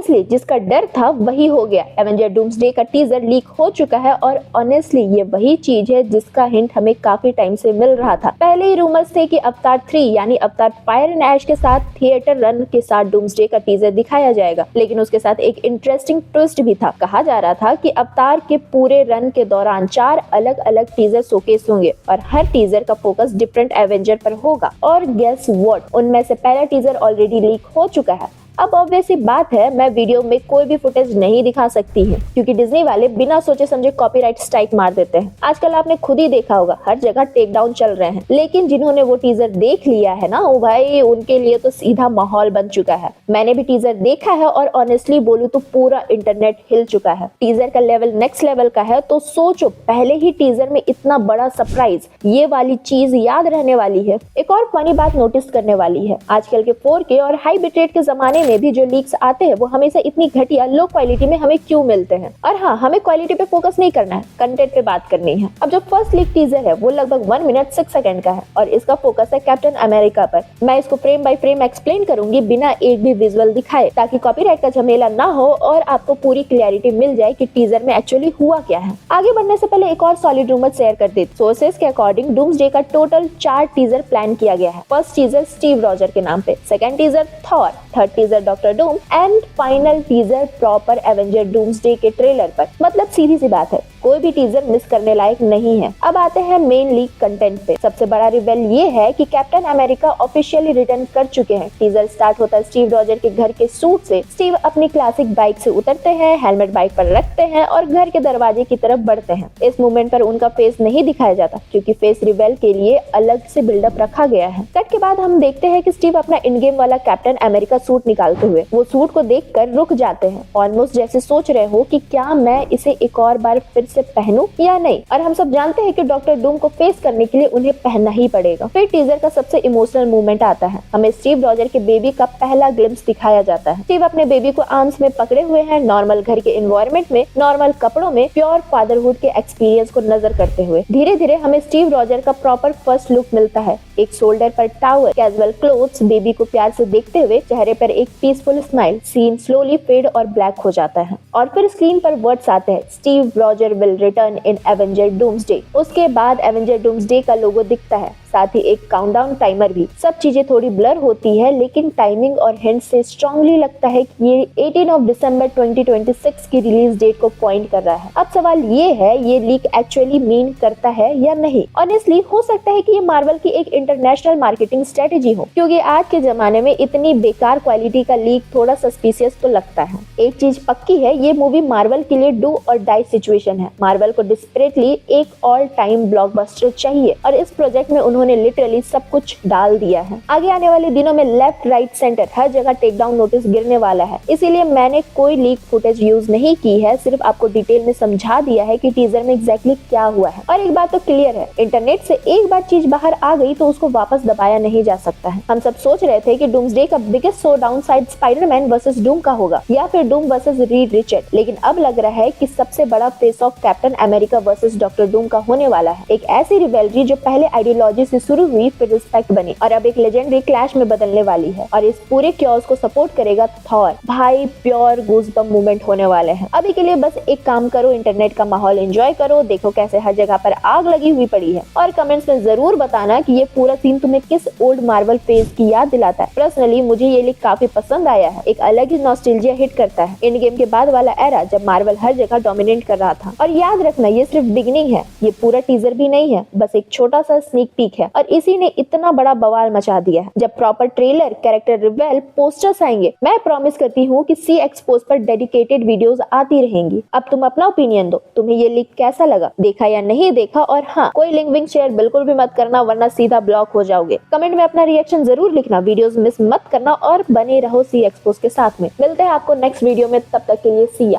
Honestly जिसका डर था वही हो गया। एवेंजर डूम्सडे का टीजर लीक हो चुका है और ऑनेस्टली ये वही चीज है जिसका हिंट हमें काफी टाइम से मिल रहा था। पहले ही रूमर्स थे कि अवतार 3 यानी अवतार फायर एंड ऐश के साथ थिएटर रन के साथ डूम्सडे का टीजर दिखाया जाएगा, लेकिन उसके साथ एक इंटरेस्टिंग ट्विस्ट भी था। कहा जा रहा था कि अवतार के पूरे रन के दौरान 4 अलग अलग टीजर शोकेस होंगे और हर टीजर का फोकस डिफरेंट एवेंजर पर होगा। और गेस व्हाट, उनमें से पहला टीजर ऑलरेडी लीक हो चुका है। अब ऑब्वियसली बात है, मैं वीडियो में कोई भी फुटेज नहीं दिखा सकती है क्योंकि डिज्नी वाले बिना सोचे समझे कॉपीराइट स्ट्राइक मार देते हैं। आजकल आपने खुद ही देखा होगा, हर जगह टेक डाउन चल रहे हैं। लेकिन जिन्होंने वो टीजर देख लिया है ना, वो भाई उनके लिए तो सीधा माहौल बन चुका है। मैंने भी टीजर देखा है और ऑनेस्टली बोलूं तो पूरा इंटरनेट हिल चुका है। टीजर का लेवल नेक्स्ट लेवल का है। तो सोचो, पहले ही टीजर में इतना बड़ा सरप्राइज, ये वाली चीज याद रहने वाली है। एक और फनी बात नोटिस करने वाली है, आजकल के 4K और हाई बिटरेट के जमाने में भी जो लीक्स आते हैं वो हमेशा इतनी घटिया लो क्वालिटी में हमें क्यों मिलते हैं। और हाँ, हमें क्वालिटी पे फोकस नहीं करना है, कंटेंट पे बात करनी है। अब जो फर्स्ट लीक टीजर है वो लगभग 1 मिनट 6 सेकंड का है और इसका फोकस है कैप्टन अमेरिका पर। मैं इसको फ्रेम बाय फ्रेम एक्सप्लेन करूंगी बिना एक भी विजुअल दिखाए, ताकि कॉपीराइट का झमेला ना हो और आपको पूरी क्लैरिटी मिल जाए कि टीजर में एक्चुअली हुआ क्या है। आगे बढ़ने से पहले एक और सॉलिड रूमर शेयर कर देते। सोर्सेस के अकॉर्डिंग डूम्सडे का टोटल 4 टीजर प्लान किया गया है। फर्स्ट टीजर स्टीव रॉजर के नाम पे, second teaser Thor, third teaser doctor Doom and final teaser proper Avenger doomsday के ट्रेलर पर। मतलब सीधी सी बात है, कोई भी टीजर मिस करने लायक नहीं है। अब आते हैं मेन लीक कंटेंट पे। सबसे बड़ा रिवेल ये है कि कैप्टन अमेरिका ऑफिशियली रिटर्न कर चुके हैं। टीजर स्टार्ट होता है स्टीव रॉजर के घर के सूट से। स्टीव अपनी क्लासिक बाइक से उतरते हैं, हेलमेट बाइक पर रखते हैं और घर के दरवाजे की तरफ बढ़ते हैं। इस मूवमेंट पर उनका फेस नहीं दिखाया जाता क्योंकि फेस रिवेल के लिए अलग से बिल्डअप रखा गया है। कट के बाद हम देखते हैं कि स्टीव अपना इन गेम वाला कैप्टन अमेरिका सूट निकालते हुए वो सूट को देखकर रुक जाते हैं, ऑलमोस्ट जैसे सोच रहे हो कि क्या मैं इसे एक और बार फिर से पहनूं या नहीं। और हम सब जानते हैं कि डॉक्टर डूम को फेस करने के लिए उन्हें पहनना ही पड़ेगा। फिर टीजर का सबसे इमोशनल मूवमेंट आता है। हमें स्टीव रॉजर के बेबी का पहला ग्लिम्स दिखाया जाता है। स्टीव अपने बेबी को आर्म्स में पकड़े हुए हैं, नॉर्मल घर के एनवायरनमेंट में, नॉर्मल कपड़ों में, प्योर फादरहुड के एक्सपीरियंस को नजर करते हुए। धीरे धीरे हमें स्टीव रॉजर का प्रॉपर फर्स्ट लुक मिलता है। एक शोल्डर पर टावल, कैजुअल क्लोथ्स, बेबी को प्यार से देखते हुए, चेहरे पर एक peaceful smile. Scene slowly fade और ब्लैक हो जाता है और फिर स्क्रीन पर वर्ड्स आते हैं, Steve Roger will return in Avenger doomsday. उसके बाद एवेंजर डूम्सडे का लोगो दिखता है, साथ ही एक काउंटडाउन टाइमर भी। सब चीजें थोड़ी ब्लर होती है लेकिन टाइमिंग और हिंट से स्ट्रांगली लगता है कि ये 18 दिसंबर 2026 की रिलीज डेट को पॉइंट कर रहा है। अब सवाल ये है, ये लीक एक्चुअली मीन करता है या नहीं। ऑनेस्टली हो सकता है कि ये मार्वल की एक इंटरनेशनल मार्केटिंग स्ट्रेटेजी हो, क्योंकि आज के जमाने में इतनी बेकार क्वालिटी का लीक थोड़ा सस्पिशियस तो लगता है। एक चीज पक्की है, ये मूवी मार्वल के लिए डू और डाई सिचुएशन है। मार्वल को डिस्परेटली एक ऑल टाइम ब्लॉकबस्टर चाहिए और इस प्रोजेक्ट में उन्होंने लिटरली सब कुछ डाल दिया है। आगे आने वाले दिनों में लेफ्ट राइट सेंटर हर जगह टेक डाउन नोटिस गिरने वाला है, इसीलिए मैंने कोई लीक फुटेज यूज नहीं की है, सिर्फ आपको डिटेल में समझा दिया है कि टीजर में एग्जैक्टली क्या हुआ है। और एक बात तो क्लियर है, इंटरनेट से एक बार चीज बाहर आ गई तो उसको वापस दबाया नहीं जा सकता है। हम सब सोच रहे थे कि डूम्सडे का biggest show down side Spiderman versus Doom का होगा या फिर डूम वर्सेस रीड रिचर्ड, लेकिन अब लग रहा है कि सबसे बड़ा face of captain America versus doctor Doom का होने वाला है। एक ऐसी रिवेलरी जो पहले आइडियोलॉजी से शुरू हुई, फिर रिस्पेक्ट बनी और अब एक लेजेंडरी क्लैश में बदलने वाली है। और इस पूरे क्योस को सपोर्ट करेगा थॉर। भाई प्योर गूज़बम्प मूवमेंट होने वाले हैं। अभी के लिए बस एक काम करो, इंटरनेट का माहौल एंजॉय करो, देखो कैसे हर जगह पर आग लगी हुई पड़ी है और कमेंट्स में जरूर बताना कि ये पूरा सीन तुम्हें किस ओल्ड मार्वल फेज की याद दिलाता है। पर्सनली मुझे ये लीक काफी पसंद आया है, एक अलग ही नॉस्टैल्जिया हिट करता है। इन गेम के बाद वाला एरा जब मार्वल हर जगह डोमिनेट कर रहा था। और याद रखना, ये सिर्फ बिगिनिंग है, ये पूरा टीजर भी नहीं है, बस एक छोटा सा स्नीक पीक है और इसी ने इतना बड़ा बवाल मचा दिया है। जब proper trailer, character reveal, posters आएंगे, मैं प्रॉमिस करती हूँ कि सी एक्सपोज पर डेडिकेटेड वीडियोस आती रहेंगी। अब तुम अपना ओपिनियन दो, तुम्हें ये लीक कैसा लगा, देखा या नहीं देखा। और हाँ, कोई लिंक विंक शेयर बिल्कुल भी मत करना वरना सीधा ब्लॉक हो जाओगे। कमेंट में अपना रिएक्शन जरूर लिखना, वीडियोस मिस मत करना और बने रहो सी एक्सपोज के साथ में। मिलते हैं आपको नेक्स्ट वीडियो में, तब तक के लिए सी या।